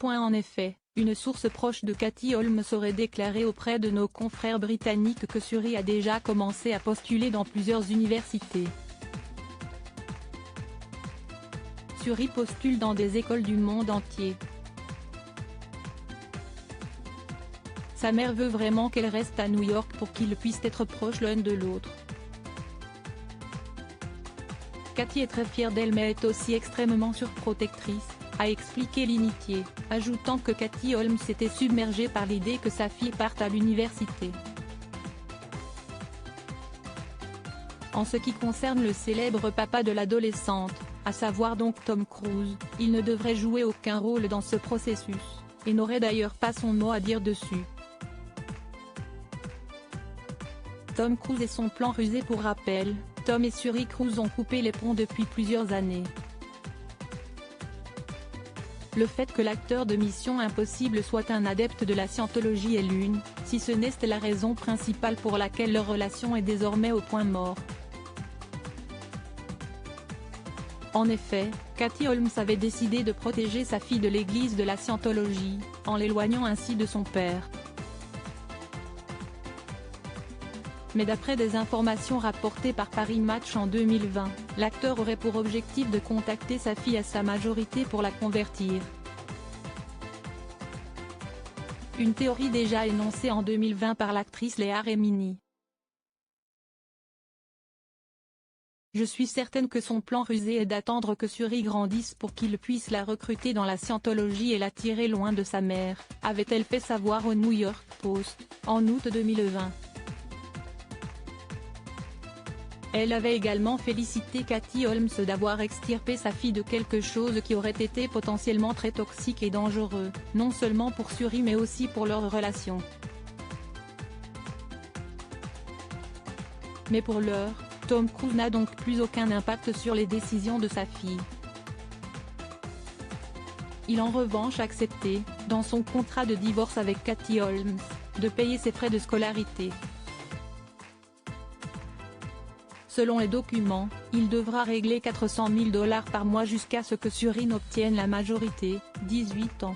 En effet, une source proche de Katie Holmes aurait déclaré auprès de nos confrères britanniques que Suri a déjà commencé à postuler dans plusieurs universités. Suri postule dans des écoles du monde entier. Sa mère veut vraiment qu'elle reste à New York pour qu'ils puissent être proches l'un de l'autre. Katie est très fière d'elle mais est aussi extrêmement surprotectrice, a expliqué l'initié, ajoutant que Katie Holmes était submergée par l'idée que sa fille parte à l'université. En ce qui concerne le célèbre papa de l'adolescente, à savoir donc Tom Cruise, il ne devrait jouer aucun rôle dans ce processus, et n'aurait d'ailleurs pas son mot à dire dessus. Tom Cruise et son plan rusé. Pour rappel, Tom et Suri Cruise ont coupé les ponts depuis plusieurs années. Le fait que l'acteur de Mission Impossible soit un adepte de la scientologie est l'une, si ce n'est la raison principale pour laquelle leur relation est désormais au point mort. En effet, Katie Holmes avait décidé de protéger sa fille de l'église de la scientologie, en l'éloignant ainsi de son père. Mais d'après des informations rapportées par Paris Match en 2020, l'acteur aurait pour objectif de contacter sa fille à sa majorité pour la convertir. Une théorie déjà énoncée en 2020 par l'actrice Léa Remini. Je suis certaine que son plan rusé est d'attendre que Suri grandisse pour qu'il puisse la recruter dans la scientologie et l'attirer loin de sa mère, avait-elle fait savoir au New York Post, en août 2020. Elle avait également félicité Katie Holmes d'avoir extirpé sa fille de quelque chose qui aurait été potentiellement très toxique et dangereux, non seulement pour Suri mais aussi pour leur relation. Mais pour l'heure, Tom Cruise n'a donc plus aucun impact sur les décisions de sa fille. Il en revanche accepté, dans son contrat de divorce avec Katie Holmes, de payer ses frais de scolarité. Selon les documents, il devra régler $400 000 par mois jusqu'à ce que Suri n'obtienne la majorité, 18 ans.